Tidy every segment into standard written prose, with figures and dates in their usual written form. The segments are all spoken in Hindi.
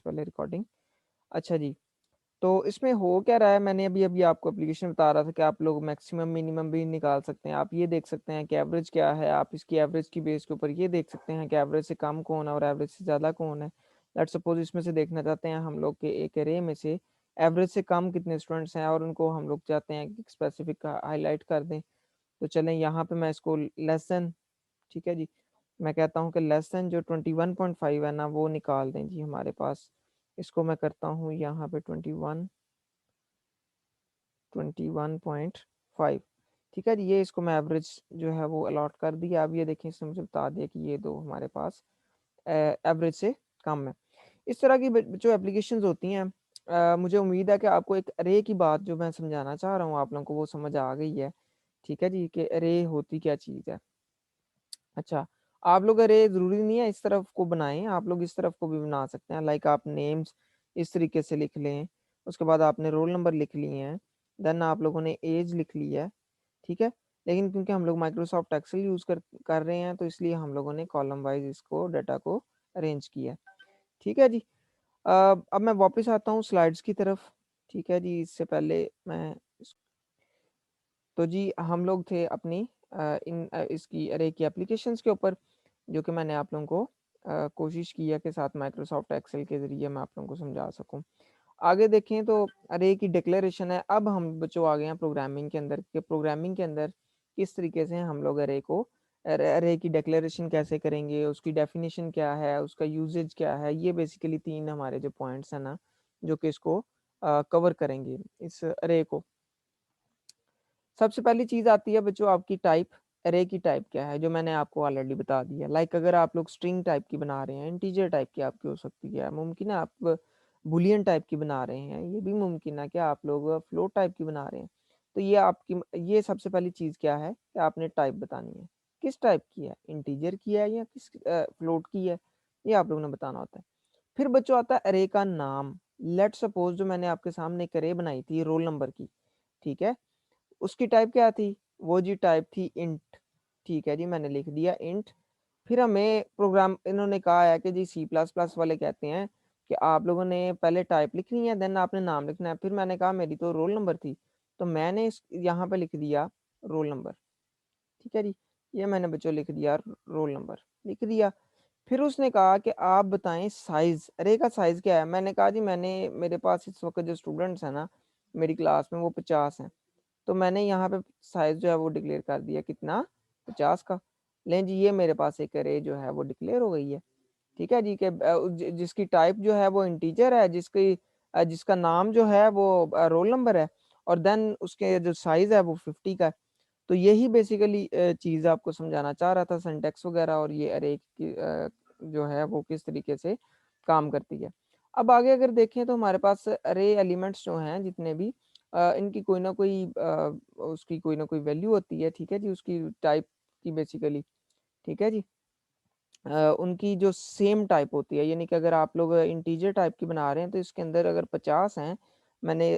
पहले रिकॉर्डिंग। अच्छा जी, तो इसमें हो क्या रहा है, मैंने अभी-अभी आपको एप्लीकेशन बता रहा था कि आप लोग मैक्सिमम मिनिमम भी निकाल सकते हैं। आप ये देख सकते हैं कि एवरेज क्या है, आप इसकी एवरेज की बेस के ऊपर ये देख सकते हैं कि एवरेज से कम कौन है और एवरेज से ज़्यादा कौन है। लेट्स सपोज़ इसमें से देखना चाहते हैं हम लोग कि एक अरे में से एवरेज से कम कितने स्टूडेंट्स हैं और उनको हम लोग चाहते हैं कि स्पेसिफिक हाइलाइट कर दें। तो चलें यहाँ पे मैं इसको लेस देन, ठीक है जी, मैं कहता हूँ कि लेस देन जो 21.5 है ना वो निकाल दें जी हमारे पास। इसको मैं करता हूँ यहाँ पे 21.5, ठीक है जी। ये इसको मैं एवरेज जो है वो अलॉट कर दिया। अब ये देखें, इसने मुझे बता दिया कि ये दो हमारे पास एवरेज से कम है। इस तरह की जो एप्लीकेशंस होती हैं, मुझे उम्मीद है कि आपको एक अरे की बात जो मैं समझाना चाह रहा हूँ आप लोगों को वो समझ आ गई है, ठीक है जी, कि अरे होती क्या चीज़ है। अच्छा, आप लोग अरे ज़रूरी नहीं है इस तरफ को बनाएँ, आप लोग इस तरफ को भी बना सकते हैं। लाइक आप नेम्स इस तरीके से लिख लें, उसके बाद आपने रोल नंबर लिख लिए हैं, देन आप लोगों ने ऐज लिख ली है, ठीक है? लेकिन क्योंकि हम लोग माइक्रोसॉफ्ट एक्सेल यूज़ कर रहे हैं, तो इसलिए हम लोगों ने कॉलम वाइज़ इसको डाटा को अरेंज किया है, ठीक है जी। अब मैं वापस आता हूँ स्लाइड्स की तरफ, ठीक है जी। इससे पहले मैं इस तो जी हम लोग थे अपनी इसकी अरे की एप्लीकेशंस के ऊपर, जो कि मैंने आप लोगों को कोशिश की है कि साथ माइक्रोसॉफ्ट एक्सेल के ज़रिए मैं आप लोगों को समझा सकूँ। आगे देखें तो अरे की डिक्लेरेशन है। अब हम बच्चों आ गए हैं प्रोग्रामिंग के अंदर, कि प्रोग्रामिंग के अंदर किस तरीके से हम लोग अरे को अरे की डिक्लेरेशन कैसे करेंगे, उसकी डेफिनेशन क्या है, उसका यूजेज क्या है। ये बेसिकली 3 हमारे जो पॉइंट्स हैं ना, जो कि इसको कवर करेंगे इस अरे को। सबसे पहली चीज़ आती है बच्चों आपकी टाइप, अरे की टाइप क्या है, जो मैंने आपको ऑलरेडी बता दिया। लाइक अगर आप लोग स्ट्रिंग टाइप की बना रहे हैं, इंटीजर टाइप की आपकी हो सकती है, मुमकिन है आप बूलियन टाइप की बना रहे हैं, ये भी मुमकिन है कि आप लोग फ्लोट टाइप की बना रहे हैं। तो ये सबसे पहली चीज़ क्या है कि आपने टाइप बतानी है। किस टाइप की है, इंटीजर की है या किस फ्लोट की है, ये आप लोगों ने बताना होता है। फिर बच्चों आता है अरे का नाम। लेट्स सपोज जो मैंने आपके सामने एक अरे बनाई थी रोल नंबर की, ठीक है, उसकी टाइप क्या थी? वो जी टाइप थी इंट, ठीक है जी, मैंने लिख दिया इंट। फिर हमें प्रोग्राम इन्होंने कहा है कि जी सी प्लस प्लस वाले कहते हैं कि आप लोगों ने पहले टाइप लिखनी है, देन आपने नाम लिखना है। फिर मैंने कहा मेरी तो रोल नंबर थी, तो मैंने इस यहाँ पे लिख दिया रोल नंबर, ठीक है जी। ये मैंने बच्चों लिख दिया, रोल नंबर लिख दिया। फिर उसने कहा कि आप बताएं साइज़, अरे का साइज़ क्या है? मैंने कहा जी मेरे पास इस वक्त जो स्टूडेंट्स हैं ना मेरी क्लास में वो 50 हैं। तो मैंने यहाँ पे साइज़ जो है वो डिक्लेयर कर दिया, कितना? 50 का। लें जी, ये मेरे पास एक अरे जो है वो डिक्लेयर हो गई है। ठीक है जी, कि जिसकी टाइप जो है वो इंटीजर है, जिसका नाम जो है वो रोल नंबर है, और देन उसके जो साइज़ है वो 50 का है। तो यही बेसिकली चीज़ आपको समझाना चाह रहा था, सिंटैक्स वगैरह और ये अरे की जो है वो किस तरीके से काम करती है। अब आगे अगर देखें तो हमारे पास अरे एलिमेंट्स जो हैं जितने भी, इनकी कोई ना कोई उसकी कोई ना कोई वैल्यू होती है, ठीक है जी, उसकी टाइप की बेसिकली, ठीक है जी। उनकी जो सेम टाइप होती है, यानी कि अगर आप लोग इंटीजर टाइप की बना रहे हैं तो इसके अंदर अगर 50 हैं, मैंने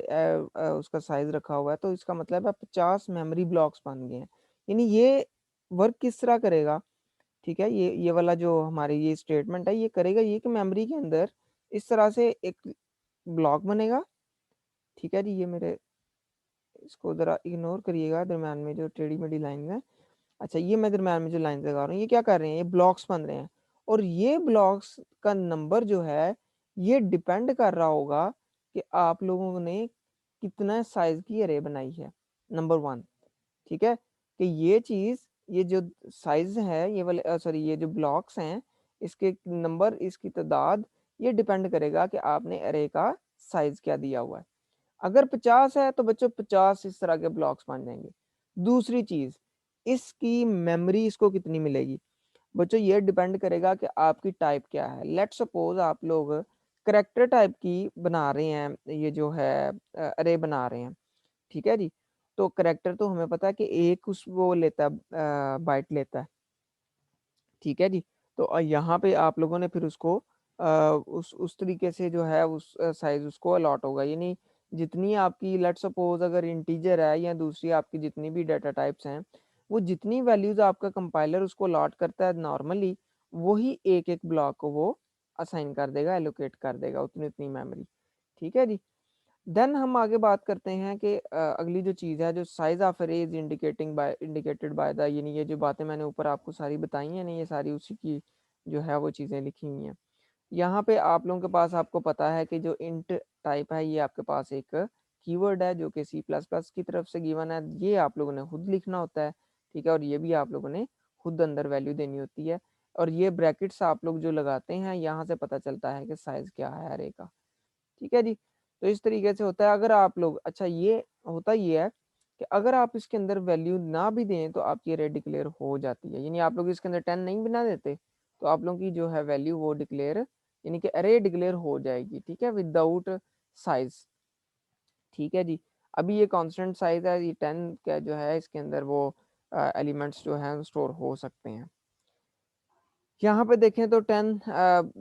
उसका साइज़ रखा हुआ है, तो इसका मतलब है 50 मेमोरी ब्लॉक्स बन गए हैं। यानी ये वर्क किस तरह करेगा, ठीक है? ये वाला जो हमारी ये स्टेटमेंट है, ये करेगा ये कि मेमोरी के अंदर इस तरह से एक ब्लॉक बनेगा, ठीक है जी। ये मेरे इसको ज़रा इग्नोर करिएगा, दरम्यान में जो टेढ़ी-मेढ़ी लाइन है। अच्छा, ये मैं दरम्यान में जो लाइन्स लगा रहा हूँ, ये क्या कर रहे हैं? ये ब्लॉक्स बन रहे हैं, और ये ब्लॉक्स का नंबर जो है, ये डिपेंड कर रहा होगा कि आप लोगों ने कितना साइज़ की अरे बनाई है, नंबर 1, ठीक है? कि ये चीज़, ये जो साइज़ है, ये वाले सॉरी ये जो ब्लॉक्स हैं, इसके नंबर, इसकी तादाद, ये डिपेंड करेगा कि आपने अरे का साइज़ क्या दिया हुआ है। अगर 50 है तो बच्चों 50 इस तरह के ब्लॉक्स बन जाएँगे। दूसरी चीज़, इसकी मेमोरी इसको कितनी मिलेगी? बच्चों ये डिपेंड करेगा कि आपकी टाइप क्या है। लेट्स सपोज़ आप लोग करैक्टर टाइप की बना रहे हैं, ये जो है अरे बना रहे हैं, ठीक है जी? तो करैक्टर तो हमें पता है कि एक उस वो लेता है, बाइट लेता है, ठीक है जी? तो यहाँ पे आप लोगों ने फिर उसको उस तरीके से जो है उस साइज़ उसको अलॉट होगा, यानी जितनी आपकी लेट्स सपोज़ अगर इंटीजर है या दूसरी आपकी जितनी भी डाटा टाइप्स हैं, वो जितनी वैल्यूज़ आपका कंपाइलर उसको अलॉट करता है नॉर्मली, वही एक-एक ब्लॉक को वो असाइन कर देगा, एलोकेट कर देगा उतनी मेमोरी। ठीक है जी। देन हम आगे बात करते हैं कि अगली जो चीज़ है, जो साइज ऑफ अरे इज इंडिकेटेड बाय द, यानी ये जो बातें मैंने ऊपर आपको सारी बताई हैं ना, ये सारी उसी की जो है वो चीज़ें लिखी हुई हैं। यहाँ पे आप लोगों के पास, आपको पता है कि जो इंट टाइप है ये आपके पास एक कीवर्ड है जो कि सी प्लस प्लस की तरफ से गिवन है, ये आप लोगों ने खुद लिखना होता है। ठीक है, और ये भी आप लोगों ने खुद अंदर वैल्यू देनी होती है, और ये ब्रैकेट्स आप लोग जो लगाते हैं यहाँ से पता चलता है कि साइज क्या है अरे का। ठीक है जी। तो इस तरीके से होता है। अगर आप लोग, अच्छा ये होता ये है कि अगर आप इसके अंदर वैल्यू ना भी दें तो आपकी अरे डिक्लेयर हो जाती है, यानी आप लोग इसके अंदर 10 नहीं बना देते तो आप लोगों की जो है वैल्यू वो डिक्लेयर, यानी कि अरे डिक्लेयर हो जाएगी। ठीक है, विदाउट साइज। ठीक है जी। अभी ये कांस्टेंट साइज है, ये 10 का जो है इसके अंदर वो एलिमेंट्स जो हैं स्टोर हो सकते हैं। यहाँ पे देखें तो 10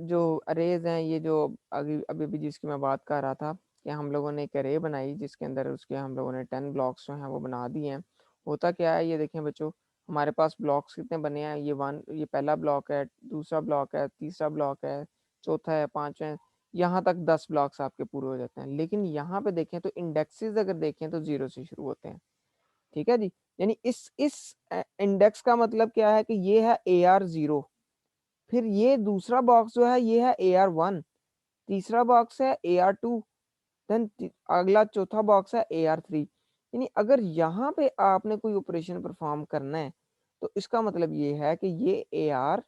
जो अरेज हैं, ये जो अभी अभी भी जिसकी मैं बात कर रहा था कि हम लोगों ने एक अरे बनाई जिसके अंदर उसके हम लोगों ने 10 ब्लॉक्स जो हैं वो बना दिए हैं। होता क्या है, ये देखें बच्चों, हमारे पास ब्लॉक्स कितने बने हैं, ये पहला ब्लॉक है, दूसरा ब्लॉक है, तीसरा ब्लॉक है, चौथा है, पांचवा है, यहाँ तक 10 ब्लॉक्स आपके पूरे हो जाते हैं। लेकिन यहाँ पे देखें तो इंडेक्सेस अगर देखें तो 0 से शुरू होते हैं। ठीक है जी। यानी इस इंडेक्स का मतलब क्या है कि ये है AR0, फिर ये दूसरा बॉक्स जो है ये है AR1, तीसरा बॉक्स है AR2, देन अगला चौथा बॉक्स है AR3। यानी अगर यहाँ पे आपने कोई ऑपरेशन परफॉर्म करना है तो इसका मतलब ये है कि ये AR,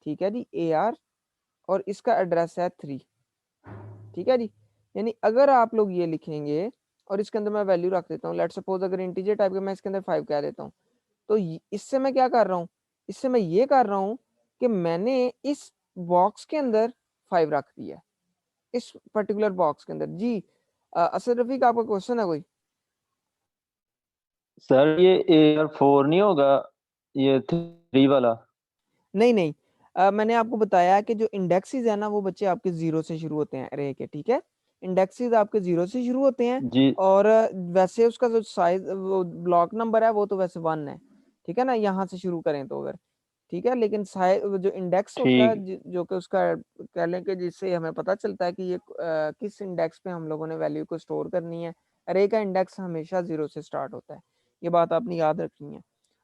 ठीक है जी, AR, और इसका एड्रेस है 3। ठीक है जी। यानी अगर आप लोग ये लिखेंगे और इसके अंदर मैं वैल्यू रख देता हूँ, लेट्स सपोज अगर इंटीजर टाइप का मैं इसके अंदर 5 कह देता हूँ, तो इससे मैं क्या कर रहा हूँ, इससे मैं ये कर रहा हूँ कि मैंने इस बॉक्स के अंदर 5 रख दिया है, इस पर्टिकुलर बॉक्स के अंदर। जी असद रफीक, आपका क्वेश्चन है कोई? सर ये AR4 नहीं होगा, ये 3 वाला? नहीं नहीं, मैंने आपको बताया कि जो इंडेक्सेस है ना वो बच्चे आपके 0 से शुरू होते हैं अरे के। ठीक है, इंडेक्सेस आपके 0 से शुरू होते हैं, जी और वैसे उसका जो साइज, वो ब्लॉक नंबर है वो तो वैसे 1 है। ठीक है ना, यहाँ से शुरू करें तो अगर, ठीक है, लेकिन साइज जो इंडेक्स होता है ठीक। जो कि उसका कह लें कि जिससे हमें पता चलता है कि ये किस इंडेक्स पे हम लोगों ने वैल्यू को स्टोर करनी है। अरे का इंडेक्स हमेशा 0 से स्टार्ट होता है, ये बात आपने याद रखनी है।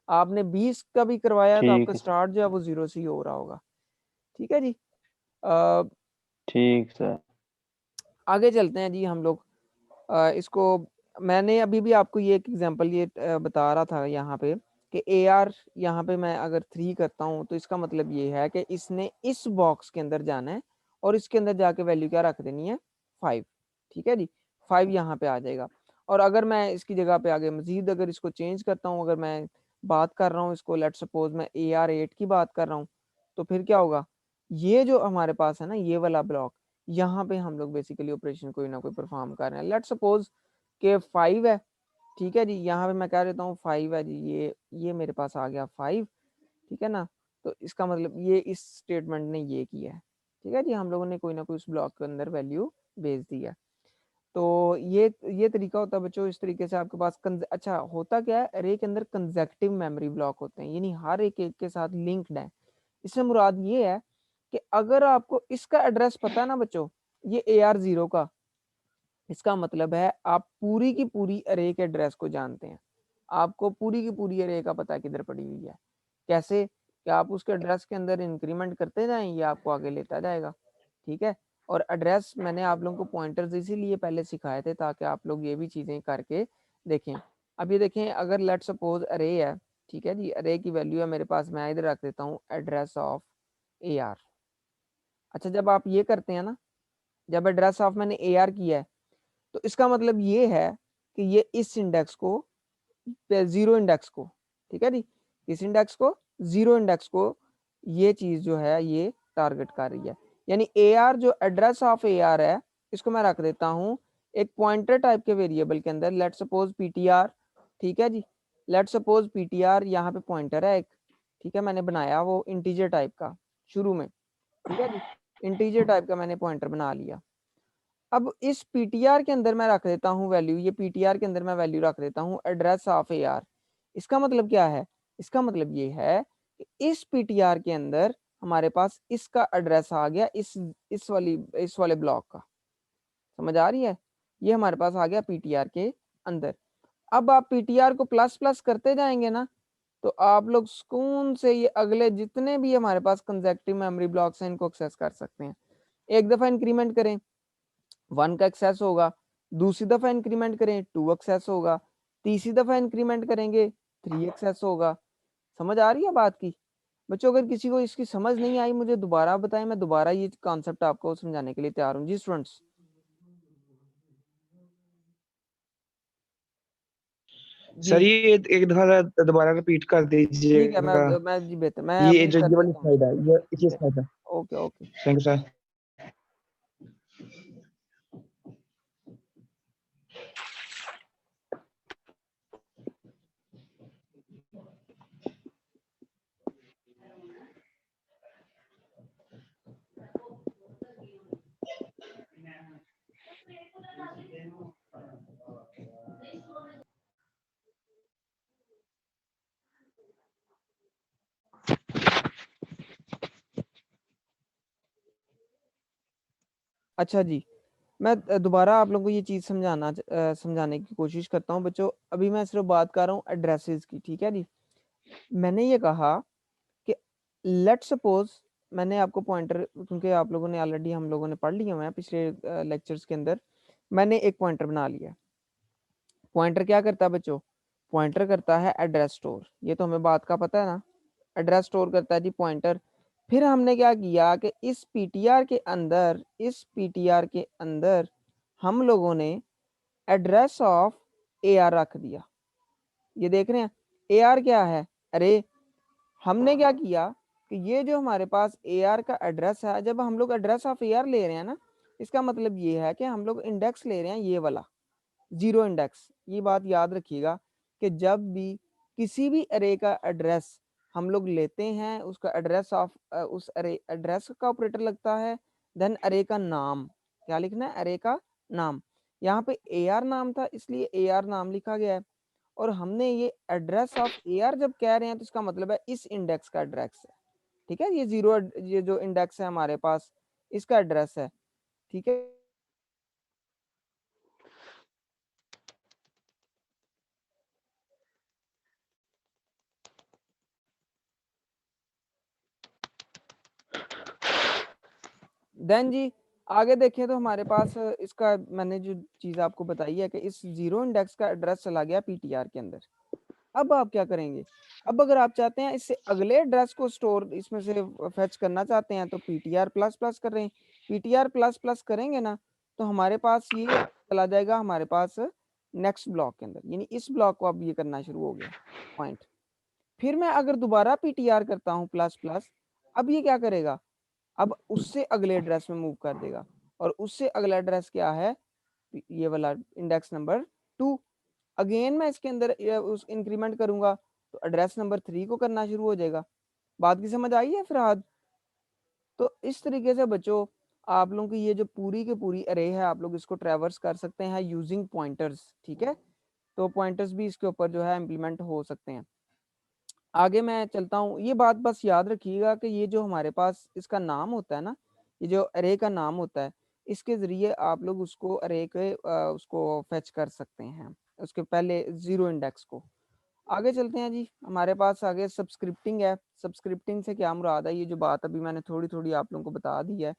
आपने 20 का भी करवाया तो आपका ठीक है। स्टार्ट जो है वो 0 से ही हो रहा होगा। ठीक है जी। अ, ठीक सर। आगे चलते हैं जी हम लोग। इसको मैंने अभी भी आपको ये एक एग्जांपल ये बता रहा था यहाँ पे कि AR, यहाँ पे मैं अगर 3 करता हूँ तो इसका मतलब ये है कि इसने इस बॉक्स के अंदर जाना है और इसके अंदर जाके वैल्यू क्या रख देनी है, 5। ठीक है जी, 5 यहाँ पे आ जाएगा। और अगर मैं इसकी जगह पे आगे मजीद अगर इसको चेंज करता हूँ, अगर मैं बात कर रहा हूँ इसको, लेट सपोज मैं AR8 की बात कर रहा हूँ, तो फिर क्या होगा, ये जो हमारे पास है ना ये वाला ब्लॉक, यहाँ पे हम लोग बेसिकली ऑपरेशन कोई ना कोई परफॉर्म कर रहे हैं। लेट सपोज के 5 है। ठीक है जी, यहाँ पे मैं कह देता हूँ 5 है जी, ये मेरे पास आ गया 5। ठीक है ना, तो इसका मतलब ये इस स्टेटमेंट ने ये किया है। ठीक है जी, हम लोगों ने कोई ना कोई उस ब्लॉक के अंदर वैल्यू भेज दी है। तो ये तरीका होता है बच्चों। इस तरीके से आपके पास अच्छा होता क्या है, अरे के अंदर कंजेक्टिव मेमोरी ब्लॉक होते हैं, यानी हर एक एक के साथ लिंक्ड है। इससे मुराद ये है कि अगर आपको इसका एड्रेस पता है ना बच्चों, ये AR0 का, इसका मतलब है आप पूरी की पूरी अरे के एड्रेस को जानते हैं। आपको पूरी की पूरी अरे का पता किधर पड़ी हुई है। कैसे कि आप उसके एड्रेस के अंदर इंक्रीमेंट करते जाएं, ये आपको आगे लेता जाएगा। ठीक है, और एड्रेस मैंने आप लोगों को पॉइंटर्स इसीलिए पहले सिखाए थे ताकि आप लोग ये भी चीज़ें करके देखें। अब ये देखें, अगर लेट सपोज अरे है, ठीक है जी, अरे की वैल्यू है मेरे पास, मैं इधर रख देता हूँ एड्रेस ऑफ AR। अच्छा, जब आप ये करते हैं ना, जब एड्रेस ऑफ मैंने AR किया है तो इसका मतलब ये है कि ये इस इंडेक्स को, 0 इंडेक्स को, ठीक है जी, इस इंडेक्स को, 0 इंडेक्स को, ये चीज जो है ये टारगेट कर रही है। यानी AR जो एड्रेस ऑफ AR है, इसको मैं रख देता हूँ एक पॉइंटर टाइप के वेरिएबल के अंदर, लेट सपोज PTR। ठीक है जी, लेट सपोज PTR यहाँ पे पॉइंटर है एक, ठीक है, मैंने बनाया वो इंटीजर टाइप का शुरू में। ठीक है जी, इंटीजर टाइप का मैंने पॉइंटर बना लिया। अब इस पीटीआर के अंदर मैं रख देता हूँ वैल्यू, ये पीटीआर के अंदर मैं वैल्यू रख देता हूँ एड्रेस ऑफ AR। इसका मतलब क्या है, इसका मतलब ये है कि इस पीटीआर के अंदर हमारे पास इसका एड्रेस आ गया इस वाले ब्लॉक का। समझ आ रही है? ये हमारे पास आ गया पीटीआर के अंदर। अब आप पीटीआर को प्लस प्लस करते जाएंगे ना, तो आप लोग सुकून से ये अगले जितने भी हमारे पास कंसेक्टिव मेमोरी ब्लॉक्स हैं इनको एक्सेस कर सकते हैं। एक दफा इंक्रीमेंट करें 1 का एक्सेस होगा, दूसरी दफा इंक्रीमेंट करें 2 एक्सेस होगा, तीसरी दफा इंक्रीमेंट करेंगे 3 एक्सेस होगा। समझ आ रही है बात की? बच्चों अगर किसी को इसकी समझ नहीं आई मुझे दोबारा बताएं, मैं दोबारा ये कॉन्सेप्ट आपको समझाने के लिए तैयार हूँ जी स्टूडेंट्स। सर जी ये एक दफा दोबारा रिपीट कर ठीक है, दीजिएगा। मैं जी बेहतर मैं ये अभी जो कर ये वाली देता हूँ। स्लाइड है, ये ठीक इसी है, स्लाइड है। Okay okay. Thank you sir. अच्छा जी, मैं दोबारा आप लोगों को ये चीज़ समझाने की कोशिश करता हूँ बच्चों। अभी मैं सिर्फ बात कर रहा हूँ एड्रेसेस की, ठीक है जी। मैंने ये कहा कि लेट सपोज मैंने आपको पॉइंटर, क्योंकि आप लोगों ने ऑलरेडी हम लोगों ने पढ़ लिया हुआ है पिछले लेक्चर्स के अंदर, मैंने एक पॉइंटर बना लिया। पॉइंटर क्या करता है बच्चों? पॉइंटर करता है एड्रेस स्टोर। ये तो हमें बात का पता है ना, एड्रेस स्टोर करता है जी पॉइंटर। फिर हमने क्या किया कि इस पीटीआर के अंदर हम लोगों ने एड्रेस ऑफ एआर रख दिया। ये देख रहे हैं एआर क्या है? अरे हमने क्या किया कि ये जो हमारे पास एआर का एड्रेस है, जब हम लोग एड्रेस ऑफ एआर ले रहे हैं ना, इसका मतलब ये है कि हम लोग इंडेक्स ले रहे हैं ये वाला 0 इंडेक्स। ये बात याद रखिएगा कि जब भी किसी भी अरे का एड्रेस हम लोग लेते हैं, उसका एड्रेस ऑफ उस अरे एड्रेस का ऑपरेटर लगता है, देन अरे का नाम। क्या लिखना है? अरे का नाम। यहाँ पे एआर नाम था इसलिए एआर नाम लिखा गया है। और हमने ये एड्रेस ऑफ एआर जब कह रहे हैं तो इसका मतलब है इस इंडेक्स का एड्रेस है। ठीक है, ये 0 ये जो इंडेक्स है हमारे पास इसका एड्रेस है। ठीक है, देन जी आगे देखें तो हमारे पास इसका मैंने जो चीज आपको बताई है कि इस 0 इंडेक्स का एड्रेस चला गया पीटीआर के अंदर। अब आप क्या करेंगे? अब अगर आप चाहते हैं इससे अगले एड्रेस को स्टोर इसमें से फेच करना चाहते हैं तो पीटीआर प्लस प्लस कर रहे हैं। पीटीआर प्लस प्लस करेंगे ना तो हमारे पास ये चला जाएगा हमारे पास नेक्स्ट ब्लॉक के अंदर, यानी इस ब्लॉक को अब ये करना शुरू हो गया पॉइंट। फिर मैं अगर दोबारा पीटीआर करता हूँ प्लस प्लस, अब ये क्या करेगा? अब उससे अगले एड्रेस में मूव कर देगा। और उससे अगला एड्रेस क्या है? ये वाला इंडेक्स नंबर 2। अगेन मैं इसके अंदर उस इंक्रीमेंट करूंगा तो एड्रेस नंबर 3 को करना शुरू हो जाएगा। बात की समझ आई है फिरहाद? तो इस तरीके से बच्चों आप लोगों की ये जो पूरी की पूरी अरे है आप लोग इसको ट्रेवर्स कर सकते हैं यूजिंग पॉइंटर्स। ठीक है, तो पॉइंटर्स भी इसके ऊपर जो है इम्प्लीमेंट हो सकते हैं। आगे मैं चलता हूँ, ये बात बस याद रखिएगा कि ये जो हमारे पास इसका नाम होता है ना, ये जो अरे का नाम होता है, इसके ज़रिए आप लोग उसको अरे के उसको फेच कर सकते हैं उसके पहले 0 इंडेक्स को। आगे चलते हैं जी, हमारे पास आगे सब्सक्रिप्टिंग है। सब्सक्रिप्टिंग से क्या मुराद है? ये जो बात अभी मैंने थोड़ी थोड़ी आप लोगों को बता दी है,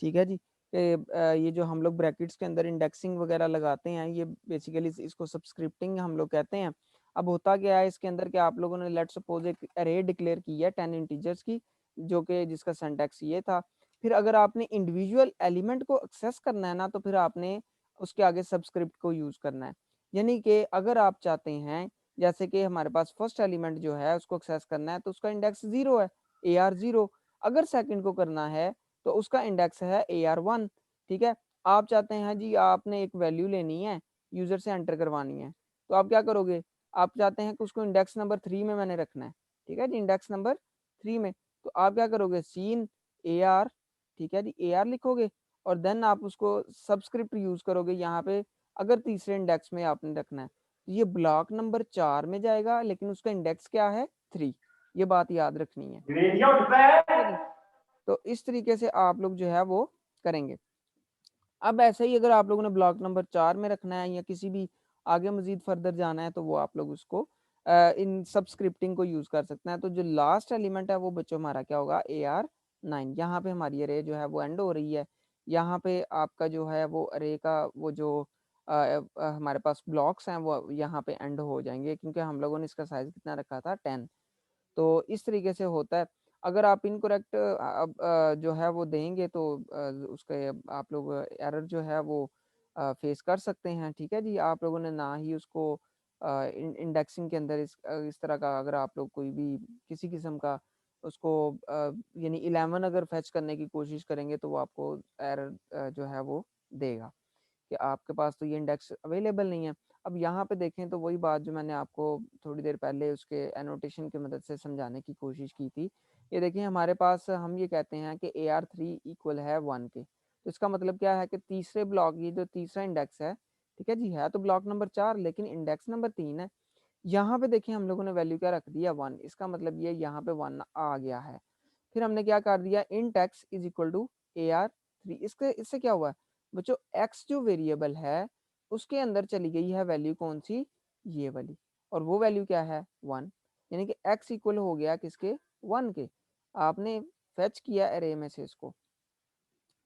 ठीक है जी, कि ये जो हम लोग ब्रैकेट्स के अंदर इंडेक्सिंग वगैरह लगाते हैं ये बेसिकली इसको सब्सक्रिप्टिंग हम लोग कहते हैं। अब होता क्या है इसके अंदर कि आप लोगों ने लेट्स सपोज एक अरे डिक्लेयर की है 10 इंटीजर्स की, जो कि जिसका सिंटैक्स ये था। फिर अगर आपने इंडिविजुअल एलिमेंट को एक्सेस करना है ना तो फिर आपने उसके आगे सब्सक्रिप्ट को यूज करना है। यानी कि अगर आप चाहते हैं जैसे कि हमारे पास फर्स्ट एलिमेंट जो है उसको एक्सेस करना है तो उसका इंडेक्स 0 है, AR0। अगर सेकंड को करना है तो उसका इंडेक्स है AR1। ठीक है, आप चाहते हैं जी आपने एक वैल्यू लेनी है, यूजर से एंटर करवानी है, तो आप क्या करोगे? आप चाहते हैं कि उसको इंडेक्स नंबर 3 में मैंने रखना है। ठीक है जी, इंडेक्स नंबर 3 में, तो आप क्या करोगे? सीन AR, ठीक है जी, AR लिखोगे और देन आप उसको सब्सक्रिप्ट यूज करोगे यहाँ पे। अगर तीसरे इंडेक्स में आपने रखना है तो ये ब्लॉक नंबर 4 में जाएगा, लेकिन उसका इंडेक्स क्या है? 3। ये बात याद रखनी है। ठीक है जी। तो इस तरीके से आप लोग जो है वो करेंगे। अब ऐसे ही अगर आप लोगों ने ब्लॉक नंबर 4 में रखना है या किसी भी आगे मज़ीद फर्दर जाना है तो वो आप लोग उसको इन सबस्क्रिप्टिंग को यूज़ कर सकते हैं। तो जो लास्ट एलिमेंट है वो बच्चों हमारा क्या होगा, AR9। यहाँ पे हमारी अरे जो है वो एंड हो रही है। यहाँ पे आपका जो है वो अरे का वो जो हमारे पास ब्लॉक्स हैं वो यहाँ पे एंड हो जाएँगे, क्योंकि हम लोगों ने इसका साइज़ कितना रखा था, 10। तो इस तरीके से होता है। अगर आप इनकरेक्ट अब जो है वो देंगे तो उसके आप लोग एरर जो है वो फेस कर सकते हैं। ठीक है जी, आप लोगों ने ना ही उसको इंडेक्सिंग के अंदर इस तरह का अगर आप लोग कोई भी किसी किस्म का उसको यानी 11 अगर फैच करने की कोशिश करेंगे तो वो आपको एरर जो है वो देगा कि आपके पास तो ये इंडेक्स अवेलेबल नहीं है। अब यहाँ पे देखें तो वही बात जो मैंने आपको थोड़ी देर पहले उसके एनोटेशन की मदद से समझाने की कोशिश की थी। ये देखिए हमारे पास हम ये कहते हैं कि AR3 इक्वल है 1 के। तो इसका मतलब क्या है कि तीसरे ब्लॉक ये जो तीसरा इंडेक्स है, ठीक है जी, है तो ब्लॉक नंबर 4 लेकिन इंडेक्स नंबर 3 है। यहाँ पे देखिए हम लोगों ने वैल्यू क्या रख दिया, 1। इसका मतलब ये यहाँ पे 1 आ गया है। फिर हमने क्या कर दिया, int x is equal to AR3। इसके इससे क्या हुआ बच्चों, x जो वेरिएबल है उसके अंदर चली गई है वैल्यू कौन सी, ये वाली, और वो वैल्यू क्या है, 1। यानी कि x इक्वल हो गया किसके, 1 के। आपने फेच किया अरे में से इसको।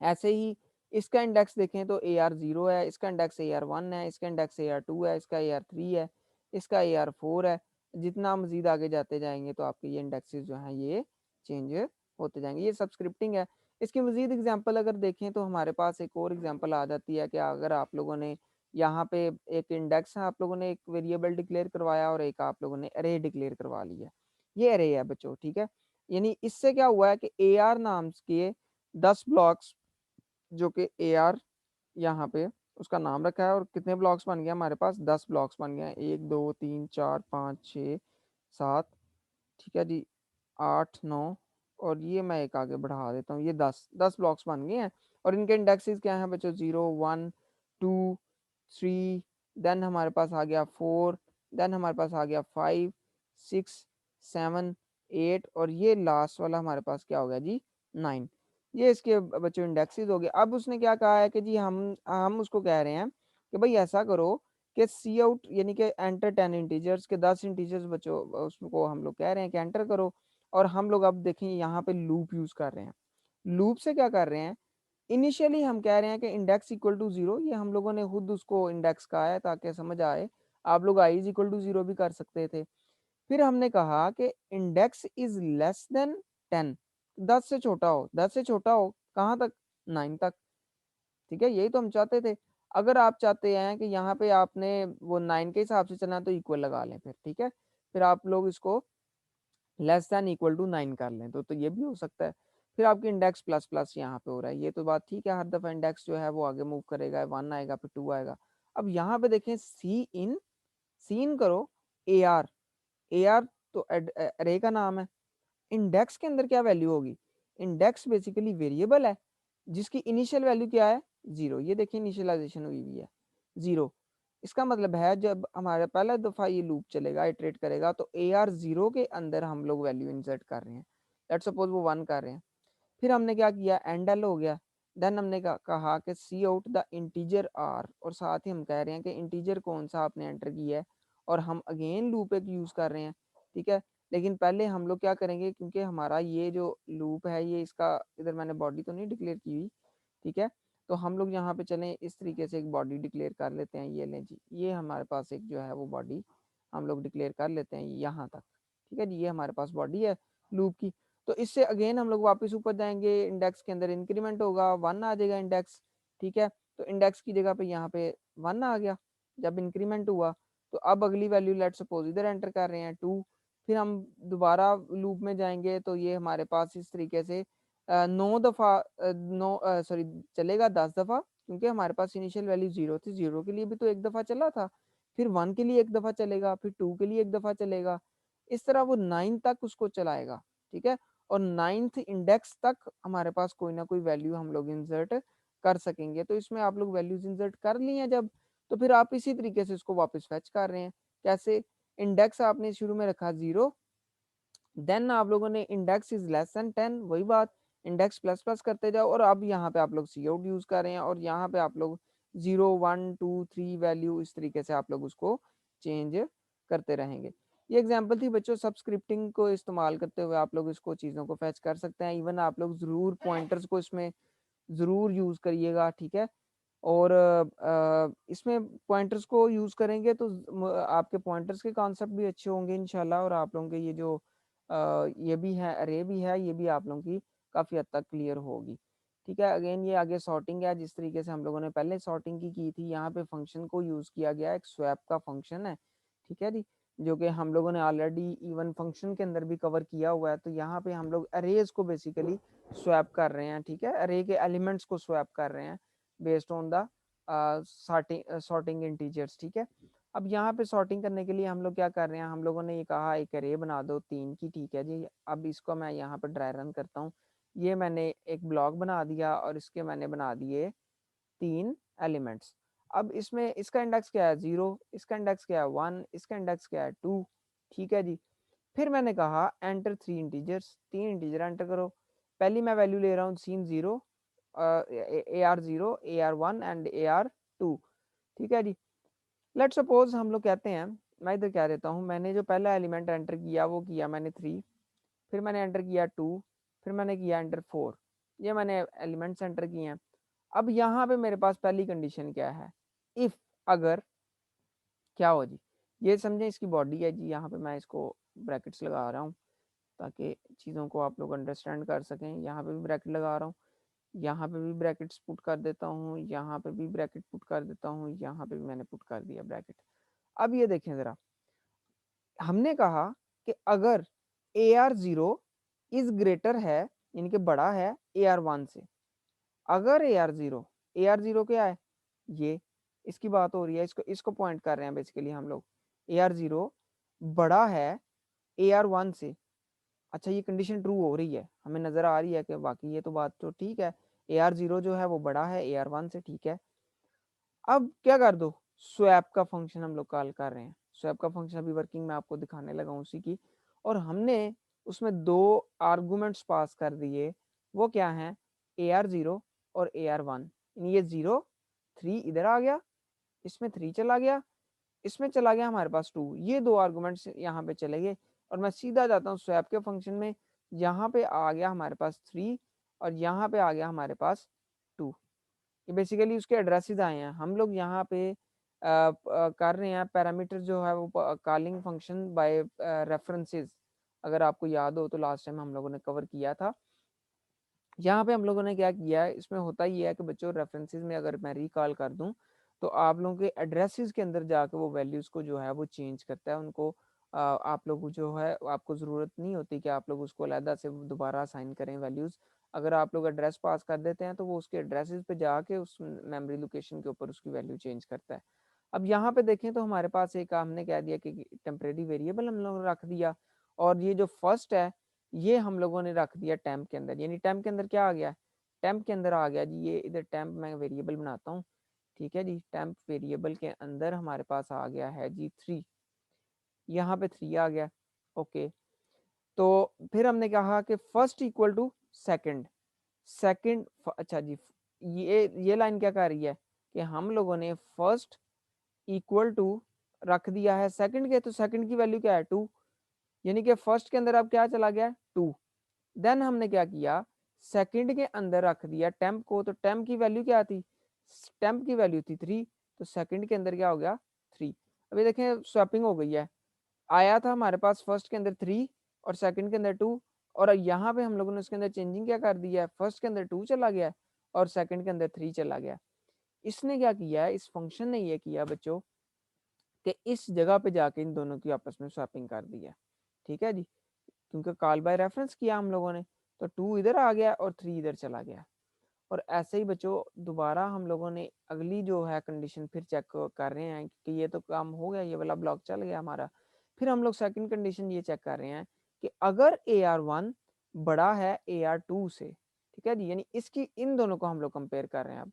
ऐसे ही इसका इंडेक्स देखें तो AR0 है, इसका इंडेक्स AR1 है, इसका इंडेक्स AR2 है, इसका AR3 है, इसका AR4 है। जितना मजीद आगे जाते जाएंगे तो आपके ये इंडेक्सेस जो हैं ये चेंज होते जाएंगे। ये सबस्क्रिप्टिंग है। इसकी मजीद एग्जांपल अगर देखें तो हमारे पास एक और एग्जांपल आ जाती है कि अगर आप लोगों ने यहाँ पे एक इंडेक्स है, आप लोगों ने एक वेरिएबल डिक्लेयर करवाया और एक आप लोगों ने अरे डिक्लेयर करवा लिया। ये अरे है बच्चों, ठीक है। यानी इससे क्या हुआ है कि AR नाम के 10 ब्लॉक्स जो कि AR यहाँ पे उसका नाम रखा है, और कितने ब्लॉक्स बन गए हमारे पास, 10 ब्लॉक्स बन गए हैं। 1 2 3 4 5 6 7, ठीक है जी, 8 9, और ये मैं एक आगे बढ़ा देता हूँ, ये 10 ब्लॉक्स बन गए हैं। और इनके इंडेक्सेस क्या हैं बच्चों, 0 1 2 3, देन हमारे पास आ गया 4, देन हमारे पास आ गया 5 6 7 8, और ये लास्ट वाला हमारे पास क्या हो गया जी, 9। ये इसके बच्चों इंडेक्सेस हो गए। अब उसने क्या कहा है कि जी हम उसको कह रहे हैं कि भाई ऐसा करो कि सी आउट यानी कि एंटर 10 इंटीजर्स के 10 इंटीजर्स बच्चों, उसको हम लोग कह रहे हैं कि एंटर करो। और हम लोग अब देखें यहाँ पे लूप यूज कर रहे हैं। लूप से क्या कर रहे हैं, इनिशियली हम कह रहे हैं कि इंडेक्स इक्वल टू 0। ये हम लोगों ने खुद उसको इंडेक्स कहा है ताकि समझ आए। आप लोग आई इज इक्वल टू 0 भी कर सकते थे। फिर हमने कहा कि इंडेक्स इज लेस देन 10, 10 से छोटा हो, 10 से छोटा हो कहाँ तक, 9 तक। ठीक है, यही तो हम चाहते थे। अगर आप चाहते हैं कि यहाँ पे आपने वो 9 के हिसाब से चलना है तो इक्वल लगा लें फिर, ठीक है। फिर आप लोग इसको लेस दैन इक्वल टू 9 कर लें तो ये भी हो सकता है। फिर आपकी इंडेक्स प्लस प्लस यहाँ पे हो रहा है, ये तो बात ठीक है। हर दफ़ा इंडेक्स जो है वो आगे मूव करेगा, 1 आएगा फिर 2 आएगा। अब यहाँ पे देखें सी इन करो AR तो अरे का नाम है। इंडेक्स के अंदर क्या वैल्यू होगी, इंडेक्स बेसिकली वेरिएबल है जिसकी इनिशियल वैल्यू क्या है, 0। ये देखिए इनिशियलाइजेशन हुई हुई है 0। इसका मतलब है जब हमारे पहला दफ़ा ये लूप चलेगा, इटरेट करेगा, तो AR0 के अंदर हम लोग वैल्यू इंसर्ट कर रहे हैं। लेट्स सपोज वो 1 कर रहे हैं। फिर हमने क्या किया, एंड एल हो गया। देन हमने कहा कि सी आउट द इंटीजर आर, और साथ ही हम कह रहे हैं कि इंटीजर कौन सा आपने एंटर किया है, और हम अगेन लूप एक यूज़ कर रहे हैं। ठीक है, लेकिन पहले हम लोग क्या करेंगे, क्योंकि हमारा ये जो लूप है ये इसका इधर मैंने बॉडी तो नहीं डिक्लेयर की हुई, ठीक है। तो हम लोग यहाँ पे चलें इस तरीके से एक बॉडी डिक्लेयर कर लेते हैं। ये लें जी, ये हमारे पास एक जो है वो बॉडी हम लोग डिक्लेयर कर लेते हैं यहाँ तक। ठीक है जी, ये हमारे पास बॉडी है लूप की। तो इससे अगेन हम लोग वापस ऊपर जाएंगे, इंडेक्स के अंदर इंक्रीमेंट होगा, 1 आ जाएगा इंडेक्स। ठीक है, तो इंडेक्स की जगह पे यहाँ पे 1 आ गया जब इंक्रीमेंट हुआ। तो अब अगली वैल्यू लेट सपोज इधर एंटर कर रहे हैं 2। फिर हम दोबारा लूप में जाएंगे तो ये हमारे पास इस तरीके से 9 दफ़ा नौ सॉरी चलेगा 10 दफ़ा, क्योंकि हमारे पास इनिशियल वैल्यू 0 थी। 0 के लिए भी तो एक दफ़ा चला था, फिर 1 के लिए एक दफ़ा चलेगा, फिर 2 के लिए एक दफ़ा चलेगा। इस तरह वो 9 तक उसको चलाएगा। ठीक है, और 9th इंडेक्स तक हमारे पास कोई ना कोई वैल्यू हम लोग इंसर्ट कर सकेंगे। तो इसमें आप लोग वैल्यूज इंसर्ट कर ली हैं जब, तो फिर आप इसी तरीके से इसको वापस फेच कर रहे हैं। कैसे, इंडेक्स आपने शुरू में रखा 0, देन आप लोगों ने इंडेक्स इज लेस देन 10, वही बात, इंडेक्स प्लस प्लस करते जाओ, और अब यहाँ पे आप लोग सी आउट यूज़ कर रहे हैं, और यहाँ पे आप लोग 0 1 2 3 वैल्यू इस तरीके से आप लोग उसको चेंज करते रहेंगे। ये एग्जांपल थी बच्चों, सबस्क्रिप्टिंग को इस्तेमाल करते हुए आप लोग इसको चीज़ों को फैच कर सकते हैं। इवन आप लोग ज़रूर पॉइंटर्स को इसमें ज़रूर यूज़ करिएगा, ठीक है। और इसमें पॉइंटर्स को यूज़ करेंगे तो आपके पॉइंटर्स के कॉन्सेप्ट भी अच्छे होंगे इंशाल्लाह, और आप लोगों के ये जो ये भी है, अरे भी है, ये भी आप लोगों की काफ़ी हद तक क्लियर होगी, ठीक है। अगेन ये आगे सॉर्टिंग है, जिस तरीके से हम लोगों ने पहले सॉर्टिंग की थी, यहाँ पे फंक्शन को यूज़ किया गया, एक स्वैप का फंक्शन है, ठीक है जी, जो कि हम लोगों ने ऑलरेडी इवन फंक्शन के अंदर भी कवर किया हुआ है। तो यहाँ पे हम लोग अरेज को बेसिकली स्वैप कर रहे हैं, ठीक है, अरे के एलिमेंट्स को स्वैप कर रहे हैं based on the sorting integers, ठीक है। अब यहाँ पे सॉर्टिंग करने के लिए हम लोग क्या कर रहे हैं, हम लोगों ने ये कहा एक अरे बना दो 3 की, ठीक है जी। अब इसको मैं यहाँ पे ड्राई रन करता हूँ, ये मैंने एक ब्लॉक बना दिया और इसके मैंने बना दिए 3 एलिमेंट्स। अब इसमें इसका इंडेक्स क्या है 0, इसका इंडेक्स क्या है 1, इसका इंडेक्स क्या है 2, ठीक है जी। फिर मैंने कहा एंटर 3 इंटीजर्स, 3 इंटीजर एंटर करो। पहली मैं वैल्यू ले रहा हूँ scene 0, AR0, AR1 and AR2, ठीक है जी। लेट्स सपोज हम लोग कहते हैं, मैं इधर क्या देता हूँ, मैंने जो पहला एलिमेंट एंटर किया वो किया मैंने 3, फिर मैंने एंटर किया 2, फिर मैंने किया एंटर 4, ये मैंने एलिमेंट्स एंटर किए हैं। अब यहाँ पे मेरे पास पहली कंडीशन क्या है, इफ, अगर क्या हो जी, ये समझें इसकी बॉडी है जी, यहाँ पे मैं इसको ब्रैकेट्स लगा रहा हूँ ताकि चीज़ों को आप लोग अंडरस्टैंड कर सकें। यहाँ पे भी ब्रैकेट लगा रहा हूँ, यहाँ पे भी ब्रैकेट्स पुट कर देता हूँ, यहाँ पे भी ब्रैकेट पुट कर देता हूँ, यहाँ पे भी मैंने पुट कर दिया ब्रैकेट। अब ये देखें ज़रा, हमने कहा कि अगर AR0 इज ग्रेटर है, यानी कि बड़ा है AR1 से, अगर AR0 क्या है, ये इसकी बात हो रही है, इसको इसको पॉइंट कर रहे हैं बेसिकली हम लोग, AR0 बड़ा है AR1 से। अच्छा, ये कंडीशन ट्रू हो रही है, हमें नज़र आ रही है कि बाकी ये तो बात तो ठीक है, AR0 जो है वो बड़ा है AR1 से, ठीक है। अब क्या कर दो, स्वैप का फंक्शन हम लोग कॉल कर रहे हैं, स्वैप का फंक्शन अभी वर्किंग में आपको दिखाने लगा हूँ उसी की, और हमने उसमें 2 आर्गुमेंट्स पास कर दिए, वो क्या हैं, AR0 और AR1। ये 0 3 इधर आ गया, इसमें 3 चला गया, इसमें चला गया हमारे पास 2, ये 2 आर्गुमेंट्स यहाँ पे चले गए, और मैं सीधा जाता हूँ स्वैप के फंक्शन में, यहाँ पे आ गया हमारे पास 3 और यहाँ पे आ गया हमारे पास 2। ये बेसिकली उसके एड्रेसेस आए हैं, हम लोग यहाँ पे कर रहे हैं पैरामीटर जो है वो कॉलिंग फंक्शन बाय रेफरेंसेस। अगर आपको याद हो तो लास्ट टाइम हम लोगों ने कवर किया था। यहाँ पे हम लोगों ने क्या किया है, इसमें होता ही है कि बच्चों रेफरेंसेस में अगर मैं रिकॉल कर दूं तो आप लोगों के एड्रेसेस के अंदर जाकर वो वैल्यूज़ को जो है वो चेंज करता है, उनको आप लोग जो है आपको ज़रूरत नहीं होती कि आप लोग उसको अलहदा से दोबारा असाइन करें वैल्यूज़। अगर आप लोग एड्रेस पास कर देते हैं तो वो उसके एड्रेसेस पे जाके उस मेमोरी लोकेशन के ऊपर उसकी वैल्यू चेंज करता है। अब यहाँ पे देखें तो हमारे पास एक हमने कह दिया कि टेम्परेरी वेरिएबल हम लोग रख दिया, और ये जो फर्स्ट है ये हम लोगों ने रख दिया टेम्प के अंदर, यानी टेम्प के अंदर क्या आ गया, टेम्प के अंदर आ गया जी, ये इधर टेम्प मैं वेरिएबल बनाता हूँ, ठीक है जी। टेम्प वेरिएबल के अंदर हमारे पास आ गया है जी 3, यहाँ पे 3 आ गया, ओके। तो फिर हमने कहा कि first equal to second, second, अच्छा जी, ये लाइन क्या कर रही है कि हम लोगों ने फर्स्ट इक्वल टू रख दिया है सेकंड के, तो सेकंड की वैल्यू क्या है 2, यानी कि फर्स्ट के अंदर अब क्या चला गया 2। देन हमने क्या किया, सेकंड के अंदर रख दिया टेम्प को, तो टेम्प की वैल्यू क्या थी, टेम्प की वैल्यू थी 3, तो सेकंड के अंदर क्या हो गया 3। अभी देखें स्वैपिंग हो गई है, आया था हमारे पास फर्स्ट के अंदर 3 और सेकंड के अंदर 2, और यहाँ पे हम लोगों ने उसके अंदर चेंजिंग क्या कर दिया है, फर्स्ट के अंदर 2 चला गया और सेकंड के अंदर 3 चला गया। इसने क्या किया है, इस फंक्शन ने ये किया बच्चों कि इस जगह पे जाके इन दोनों की आपस में स्वैपिंग कर दी है, ठीक है जी, क्योंकि कॉल बाय रेफरेंस किया हम लोगों ने, तो 2 इधर आ गया और 3 इधर चला गया। और ऐसे ही बच्चों दोबारा हम लोगों ने अगली जो है कंडीशन फिर चेक कर रहे हैं कि ये तो काम हो गया, ये वाला ब्लॉक चल गया हमारा। फिर हम लोग सेकंड कंडीशन ये चेक कर रहे हैं कि अगर AR1 बड़ा है AR2 से, ठीक है जी, यानी इसकी इन दोनों को हम लोग कंपेयर कर रहे हैं। अब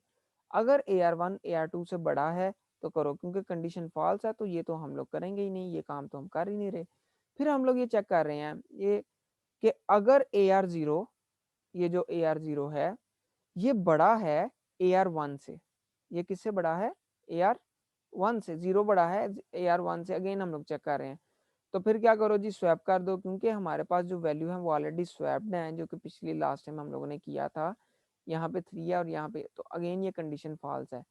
अगर AR1 AR2 से बड़ा है तो करो, क्योंकि कंडीशन फॉल्स है तो ये तो हम लोग करेंगे ही नहीं, ये काम तो हम कर ही नहीं रहे। फिर हम लोग ये चेक कर रहे हैं ये कि अगर AR0, ये जो AR0 है ये बड़ा है AR1 से। ये किससे बड़ा है? AR1 से। 0 बड़ा है AR1 से। अगेन हम लोग चेक कर रहे हैं, तो फिर क्या करो जी, स्वैप कर दो, क्योंकि हमारे पास जो वैल्यू है वो ऑलरेडी स्वैप्ड है, जो कि पिछली लास्ट टाइम हम लोगों ने किया था। यहाँ पे 3 है और यहाँ पे, तो अगेन ये कंडीशन फॉल्स है।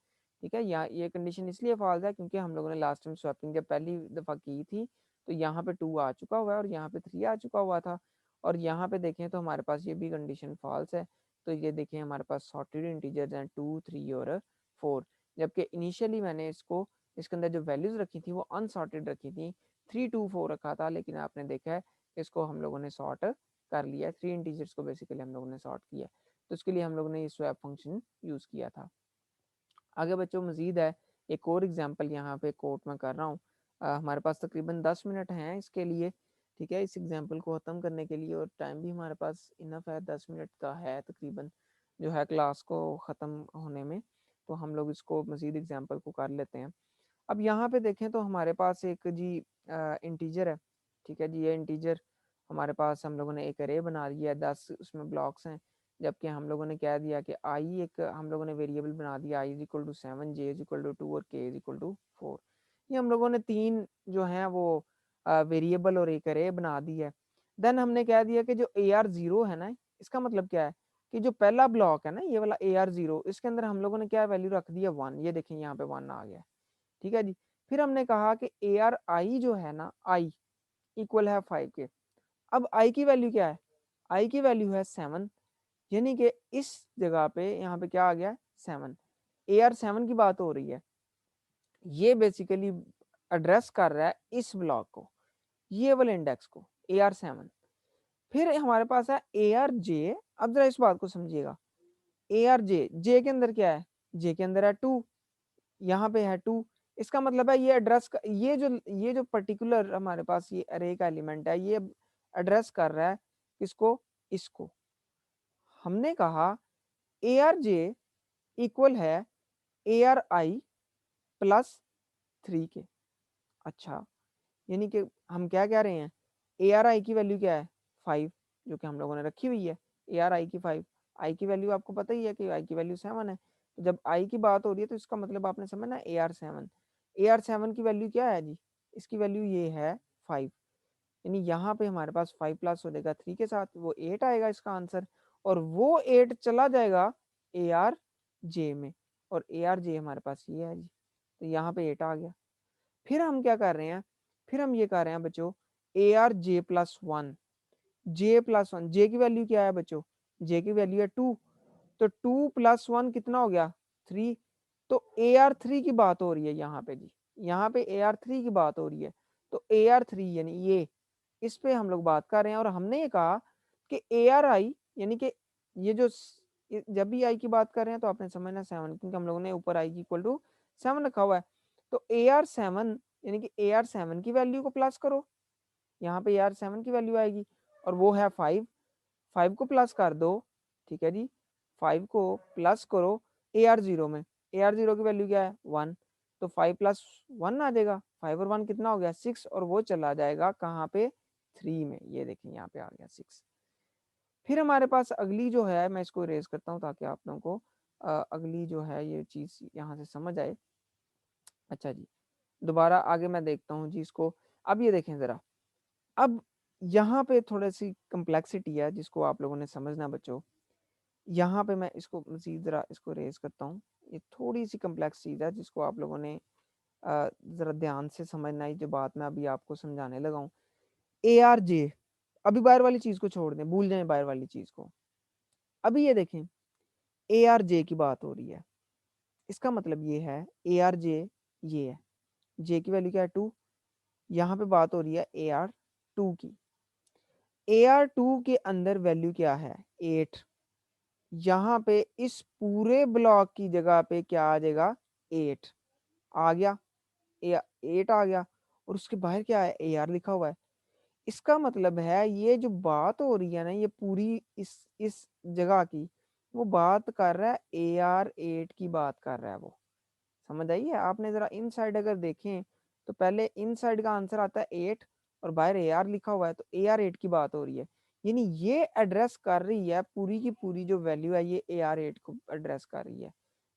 ठीक है, यहाँ ये कंडीशन इसलिए फॉल्स है क्योंकि हम लोगों ने लास्ट टाइम स्वैपिंग जब पहली दफ़ा की थी तो यहाँ पे 2 आ चुका हुआ है और यहाँ पे 3 आ चुका हुआ था, और यहाँ पे देखें तो हमारे पास ये भी कंडीशन फॉल्स है। तो ये देखें हमारे पास सॉर्टेड इंटीजर्स हैं 2, 3 और 4, जबकि इनिशियली मैंने इसको इसके अंदर जो वैल्यूज़ रखी थी वो अनसॉर्टेड रखी थी, 3, 2, 4 रखा था, लेकिन आपने देखा है इसको हम लोगों ने सॉर्ट कर लिया है। 3 इंटीजर्स को बेसिकली हम लोगों ने सॉर्ट किया, तो उसके लिए हम लोगों ने ये स्वैप फंक्शन यूज़ किया था। आगे बच्चों मज़ीद है, एक और एग्जांपल यहाँ पे कोट में कर रहा हूँ। हमारे पास तकरीबन 10 मिनट हैं इसके लिए। ठीक है, इस एग्जांपल को ख़त्म करने के लिए, और टाइम भी हमारे पास इनफ है, 10 मिनट का है तकरीबन जो है क्लास को ख़त्म होने में, तो हम लोग इसको मज़ीद एग्जांपल को कर लेते हैं। अब यहाँ पे देखें तो हमारे पास एक जी इंटीजर है। ठीक है जी, ये इंटीजर हमारे पास हम लोगों ने एक अरे बना दिया है, 10 उसमें ब्लॉक्स हैं, जबकि हम लोगों ने कह दिया कि आई एक हम लोगों ने वेरिएबल बना दिया, i is equal to 7, j is equal to 2 और k इज इक्वल टू 4। ये हम लोगों ने 3 जो हैं वो वेरिएबल और एक अरे बना दी है। देन हमने कह दिया कि जो AR0 है ना, इसका मतलब क्या है कि जो पहला ब्लॉक है ना ये वाला AR0, इसके अंदर हम लोगों ने क्या वैल्यू रख दिया 1। ये देखें यहाँ पे 1 आ गया। ठीक है जी, फिर हमने कहा कि ARI जो है ना, i इक्वल है 5 के। अब i की वैल्यू क्या है? i की वैल्यू है 7, यानी कि इस जगह पे यहाँ पे क्या आ गया? 7। AR7 की बात हो रही है, ये बेसिकली एड्रेस कर रहा है इस ब्लॉक को, ये वाले इंडेक्स को, AR7। फिर हमारे पास है ARJ। अब जरा इस बात को समझिएगा, ARJ, जे के अंदर क्या है? जे के अंदर है 2, यहाँ पे है 2। इसका मतलब है ये एड्रेस ये जो पर्टिकुलर हमारे पास ये अरे का एलिमेंट है, ये एड्रेस कर रहा है किसको? इसको। हमने कहा ARJ इक्वल है ARI प्लस 3 के। अच्छा, यानी कि हम क्या कह रहे हैं? ARI की वैल्यू क्या है? 5, जो कि हम लोगों ने रखी हुई है। ARI की 5, आई की वैल्यू आपको पता ही है कि आई की वैल्यू 7 है। तो जब आई की बात हो रही है तो इसका मतलब आपने समझना AR7। AR7 की वैल्यू क्या है जी? इसकी वैल्यू ये है 5, यानी यहाँ पे हमारे पास 5 प्लस हो जाएगा 3 के साथ, वो 8 आएगा इसका आंसर, और वो 8 चला जाएगा ARJ में, और ARJ हमारे पास ये है जी, तो यहाँ पे 8 आ गया। फिर हम क्या कर रहे हैं? फिर हम ये कर रहे हैं बच्चों, ARJ प्लस 1, जे प्लस 1, जे की वैल्यू क्या है बच्चों? जे की वैल्यू है 2, तो 2 प्लस 1 कितना हो गया? 3। तो AR3 की बात हो रही है यहाँ पे जी, यहाँ पे AR3 की बात हो रही है, तो AR3 यानी ये, इस पे हम लोग बात कर रहे हैं। और हमने ये कहा कि ARI यानी कि ये जो जब भी आई की बात कर रहे हैं तो आपने समझना 7, क्योंकि हम लोगों ने ऊपर आई की इक्वल टू 7 रखा हुआ है। तो AR7 यानी कि AR7 की वैल्यू को प्लस करो, यहाँ पे AR7 की वैल्यू आएगी, और वो है 5। 5 को प्लस कर दो। ठीक है जी, 5 को प्लस करो AR0 में। AR0 की वैल्यू क्या है? 1, तो 5 प्लस 1 आ जाएगा, 5 और 1 कितना हो गया? 6, और वो चला जाएगा कहाँ पे? 3 में। ये देखें यहाँ पे आ गया 6। फिर हमारे पास अगली जो है, मैं इसको इरेज करता हूँ ताकि आप लोगों को अगली जो है ये चीज़ यहाँ से समझ आए। अच्छा जी, दोबारा आगे मैं देखता हूँ जी इसको। अब ये देखें ज़रा, अब यहाँ पे थोड़ी सी कम्प्लेक्सिटी है जिसको आप लोगों ने समझना बच्चों। यहाँ पे मैं इसको मज़ीद ज़रा इसको रेज़ करता हूँ। ये थोड़ी सी कम्प्लेक्स चीज़ है जिसको आप लोगों ने ज़रा ध्यान से समझना है, जो बात मैं अभी आपको समझाने लगा हूँ। ARJ, अभी बाहर वाली चीज़ को छोड़ दें, भूल जाएं बाहर वाली चीज़ को। अभी ये देखें, ARJ की बात हो रही है, इसका मतलब ये है ARJ ये है, J की वैल्यू क्या है? 2। यहाँ पे बात हो रही है AR2 की। AR2 के अंदर वैल्यू क्या है? 8। यहाँ पे इस पूरे ब्लॉक की जगह पे क्या आ जाएगा? 8 आ गया, 8 आ गया, और उसके बाहर क्या है? AR लिखा हुआ है। इसका मतलब है ये जो बात हो रही है ना, ये पूरी इस जगह की, वो बात कर रहा है AR8 की बात कर रहा है वो। समझ आई है? आपने ज़रा इन साइड अगर देखें तो पहले इन साइड का आंसर आता है 8, और बाहर AR लिखा हुआ है, तो AR8 की बात हो रही है। यानी ये एड्रेस कर रही है पूरी की पूरी जो वैल्यू है ये AR8 को एड्रेस कर रही है।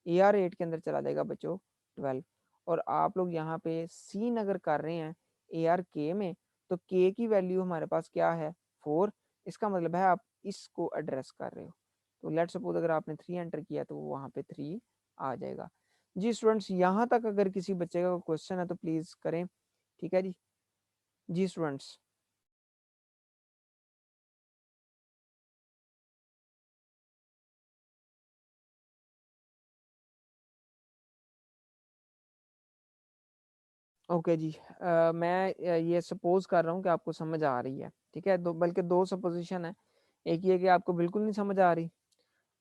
AR8 के अंदर चला जाएगा बच्चों 12 और आप लोग यहाँ पे सीन अगर कर रहे हैं ARK में तो K की वैल्यू हमारे पास क्या है 4। इसका मतलब है आप इसको एड्रेस कर रहे हो। तो लेट्स सपोज अगर आपने 3 एंटर किया तो वहाँ पे 3 आ जाएगा। जी स्टूडेंट्स, यहाँ तक अगर किसी बच्चे का क्वेश्चन है तो प्लीज करें। ठीक है जी। जी स्टूडेंट्स। ओके जी। मैं ये सपोज कर रहा हूँ कि आपको समझ आ रही है। ठीक है, दो बल्कि दो सपोजिशन है। एक ये कि आपको बिल्कुल नहीं समझ आ रही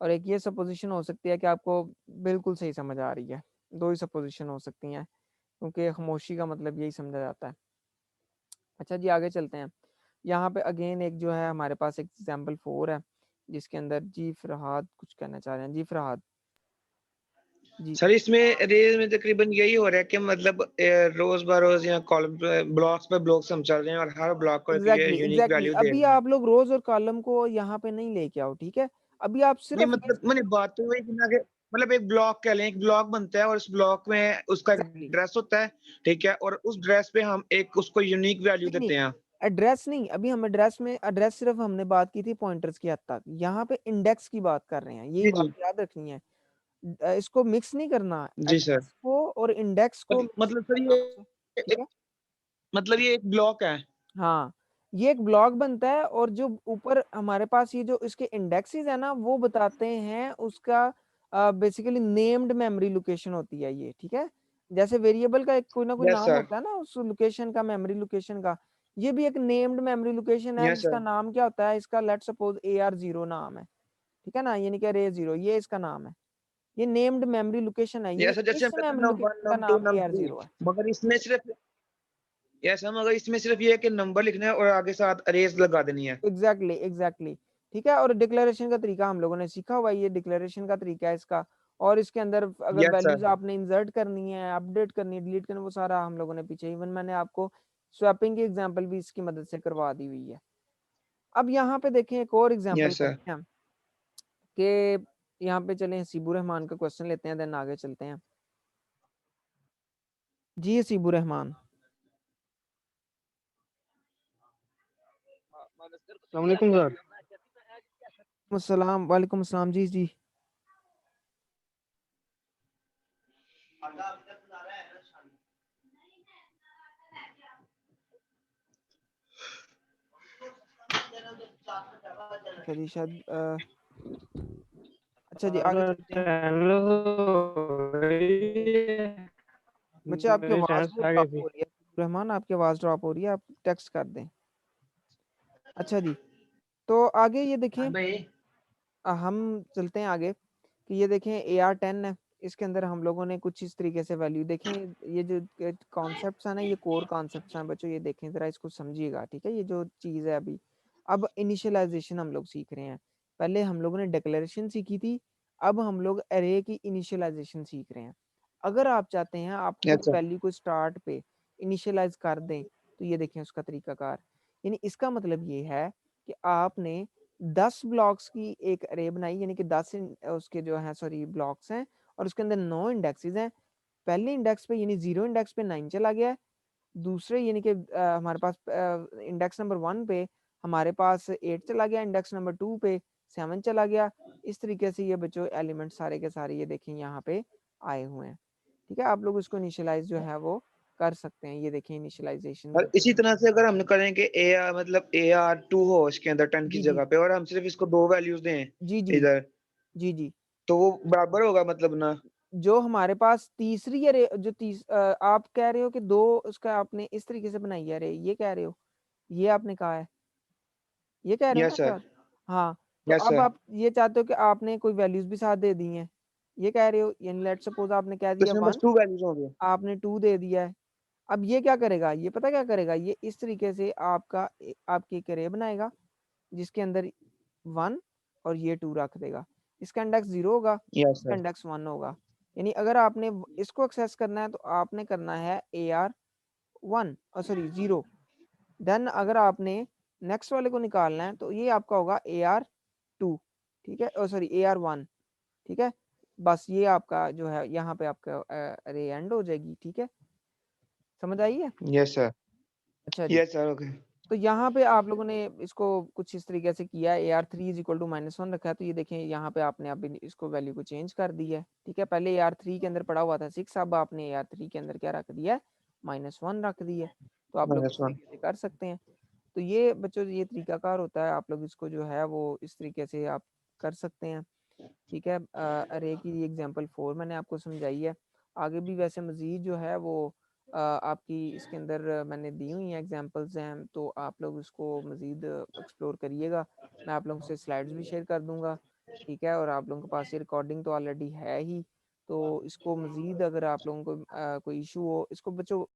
और एक ये सपोजिशन हो सकती है कि आपको बिल्कुल सही समझ आ रही है। दो ही सपोजिशन हो सकती हैं क्योंकि खामोशी का मतलब यही समझा जाता है। अच्छा जी, आगे चलते हैं। यहाँ पे अगेन एक जो है हमारे पास एग्जाम्पल 4 है जिसके अंदर जी फरहाद कुछ कहना चाह रहे हैं। जी फरहाद जी। सर इसमें रेज में तकरीबन यही हो रहा है कि मतलब रोज बाय रोज या कॉलम पे ब्लॉक्स हम चल रहे हैं और हर ब्लॉक को एक ये यूनिक एग्जैक्टली वैल्यू दे अभी रहे हैं। आप लोग रोज और कॉलम को यहाँ पे नहीं लेके आओ। ठीक है, अभी आप नहीं सिर्फ मतलब मैंने बात तो वही की ना कि मतलब एक ब्लॉक कह लें, एक ब्लॉक बनता है और उस ब्लॉक में उसका एक एग्जैक्टली ड्रेस होता है, ठीक है? और उस ड्रेस पे हम एक उसको यूनिक वैल्यू नहीं देते हैं। एड्रेस नहीं, अभी हम एड्रेस सिर्फ हमने बात की थी पॉइंटर्स की हद तक। यहाँ पे इंडेक्स की बात कर रहे हैं, यही जी, बात जी। याद रखनी है। इसको मिक्स नहीं करना, जी सर। एड्रेस को और इंडेक्स को मिक्स मतलब सर करना ये बच्चों। ठीक एक है, मतलब ये एक ब्लॉक है। हाँ ये एक ब्लॉक बनता है और जो ऊपर हमारे पास ये जो इसके इंडेक्सेस है ना वो बताते हैं उसका बेसिकली नेम्ड मेमोरी लोकेशन होती है ये। ठीक है, जैसे वेरिएबल का एक कोई ना कोई यस नाम सर। होता है ना उस लोकेशन का, मेमोरी लोकेशन का। ये भी एक नेम्ड मेमोरी लोकेशन है यस जिसका सर। नाम क्या होता है, इसका लेट सपोज AR0 नाम है। ठीक है ना, यानी कि रे0 ये इसका नाम है। ये नेम्ड मेमोरी लोकेशन है, यानी यस सर, जैसे इस हम कहते हैं मेमोरी नम 1 लोकेशन का नम 2 नाम नम 3 AR0 है। मगर इसमें सिर्फ यस हम अगर इसमें सिर्फ ये है कि नंबर लिखना है और आगे साथ अरेज लगा देनी है। एग्जैक्टली। ठीक है, और डिक्लेरेशन का तरीका हम लोगों ने सीखा हुआ है, ये डिक्लेरेशन का तरीका है इसका। और इसके अंदर अगर यस वैल्यूज सर। आपने इंसर्ट करनी है, अपडेट करनी है, डिलीट करनी है, वो सारा हम लोगों ने पीछे, इवन मैंने आपको स्वैपिंग की एग्जांपल भी इसकी मदद से करवा दी हुई है। अब यहाँ पे देखें एक और एग्जांपल यस सर। करते हैं कि यहाँ पे चलें हसीबुर रहमान का क्वेश्चन लेते हैं, देन आगे चलते हैं। जी हसीबुर रहमान। अस्सलाम वालेकुम सर। अस्सलाम वालेकुम अस्सलाम। जी जी। ठीक है जी, शायद अच्छा जी आगे सर चलते हैं। चैनल हो रही है, बच्चे आपकी मेरे आवाज चैनल बहुत से आ गई ड्रॉप थी। हो रही है रहमान, आपकी आवाज ड्रॉप हो रही है, आप टेक्स्ट कर दें। अच्छा जी, तो आगे ये देखें, भाई हम चलते हैं आगे कि ये देखें AR10 है। इसके अंदर हम लोगों ने कुछ इस तरीके से वैल्यू देखें। ये जो कॉन्सेप्ट्स हैं ना, ये कोर कॉन्सेप्ट्स हैं बच्चों, ये देखें जरा, इसको समझिएगा। ठीक है, ये जो चीज़ है अभी, अब इनिशियलाइजेशन हम लोग सीख रहे हैं। पहले हम लोगों ने डिक्लेरेशन सीखी थी, अब हम लोग अरे की इनिशियलाइजेशन सीख रहे हैं। अगर आप चाहते हैं आप यस खुद सर। वैल्यू को स्टार्ट पे इनिशियलाइज कर दें तो ये देखें उसका तरीकाकार। यानी इसका मतलब ये है कि आपने 10 ब्लॉक्स की एक अरे बनाई, यानी कि 10 उसके जो है सॉरी ब्लॉक्स हैं और उसके अंदर 9 इंडेक्सेस हैं। पहले इंडेक्स पे यानी 0 इंडेक्स पे 9 चला गया है। दूसरे यानी कि हमारे पास इंडेक्स नंबर 1 पे हमारे पास 8 चला गया, इंडेक्स नंबर 2 पे 7 चला गया। इस तरीके से ये बच्चों एलिमेंट सारे के सारे ये देखें यहाँ पे आए हुए हैं। ठीक है, आप लोग इसको इनिशियलाइज जो है वो कर सकते हैं। ये देखें इनिशियलाइजेशन। और इसी तरह से अगर हम करें कि AR मतलब AR2 हो इसके अंदर 10 की जी जी जगह पे और हम सिर्फ इसको 2 वैल्यूज दें जी जी इधर, जी जी। तो वो बराबर होगा मतलब ना? जो हमारे पास तीसरी अरे जो आप कह रहे हो कि दो उसका आपने इस तरीके से बनाई है अरे, ये कह रहे हो, ये आपने कहा है, ये कह रहे हो ना यस सर। शायद। हाँ, तो यस अब सर। आप ये चाहते हो कि आपने कोई वैल्यूज भी साथ दे दी हैं, ये कह रहे हो। यानी लेट सपोज आपने कह तो दिया इसमें बस 1, 2 वैल्यूज होंगे। आपने 2 दे दिया है। अब ये क्या करेगा, ये पता क्या करेगा, ये इस तरीके से आपकी एक अरे बनाएगा जिसके अंदर 1 और ये 2 रख देगा। इसका इंडेक्स 0 होगा, यस इसका सर। इंडेक्स 1 होगा। यानी अगर आपने इसको एक्सेस करना है तो आपने करना है AR1 और सॉरी 0। देन अगर आपने नेक्स्ट वाले को निकालना है तो ये आपका होगा AR2, ठीक है, सॉरी AR1, ठीक है। बस ये आपका जो है यहाँ पे आपका अरे एंड हो जाएगी, ठीक है, समझ आई है? यस सर, अच्छा जी, यस सर, ओके। तो यहाँ पे आप लोगों ने इसको कुछ इस तरीके से किया है, AR3 इज इक्वल टू -1 रखा है, तो ये देखें यहाँ पे आपने अभी इसको वैल्यू को चेंज कर दिया है, ठीक है। पहले AR3 के अंदर पड़ा हुआ था 6, अब आपने AR3 के अंदर क्या रख दिया है, -1 रख दिया है। तो आप लोग इस -1 तरीके से कर सकते हैं। तो ये बच्चों ये तरीकाकार होता है, आप लोग इसको जो है वो इस तरीके से आप कर सकते हैं, ठीक है। अरे की एग्जांपल 4 मैंने आपको समझाई है। आगे भी वैसे मज़ीद जो है वो आपकी इसके अंदर मैंने दी हुई हैं, एग्जांपल्स हैं, तो आप लोग इसको मज़ीद एक्सप्लोर करिएगा। मैं आप लोगों से स्लाइड्स भी शेयर कर दूंगा, ठीक है। और आप लोगों के पास ये रिकॉर्डिंग तो ऑलरेडी है ही, तो इसको मज़ीद अगर आप लोगों को कोई इशू हो, इसको बच्चों